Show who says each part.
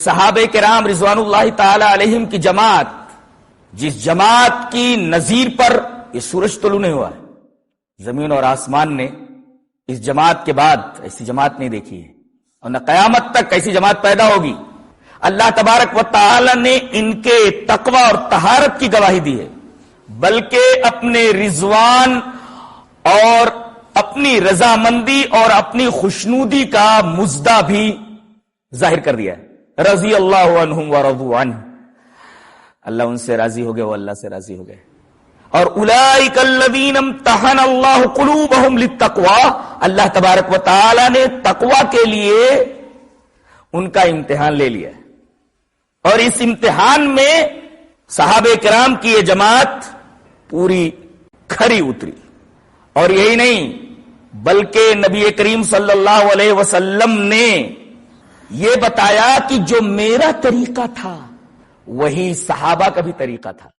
Speaker 1: صحابہ کرام رضوان اللہ تعالی علیہم کی جماعت، جس جماعت کی نظیر پر یہ سورج طلوع نہیں ہوا ہے، زمین اور آسمان نے اس جماعت کے بعد ایسی جماعت نہیں دیکھی ہے، اور نہ قیامت تک ایسی جماعت پیدا ہوگی۔ اللہ تبارک و تعالی نے ان کے تقوی اور طہارت کی گواہی دی ہے، بلکہ اپنے رضوان اور اپنی رضامندی اور اپنی خوشنودی کا مزدہ بھی ظاہر کر دیا ہے۔ رضی اللہ عنہم ورضوا عنہ، اللہ ان سے راضی ہو گئے، وہ اللہ سے راضی ہو گئے۔ اور اولئک الذین امتحن اللہ قلوبہم للتقوی، اللہ تبارک و تعالی نے تقوی کے لیے ان کا امتحان لے لیا ہے، اور اس امتحان میں صحابہ کرام کی یہ جماعت پوری کھری اتری۔ اور یہی نہیں بلکہ نبی کریم صلی اللہ علیہ وسلم نے یہ بتایا کہ جو میرا طریقہ تھا وہی صحابہ کا بھی طریقہ تھا۔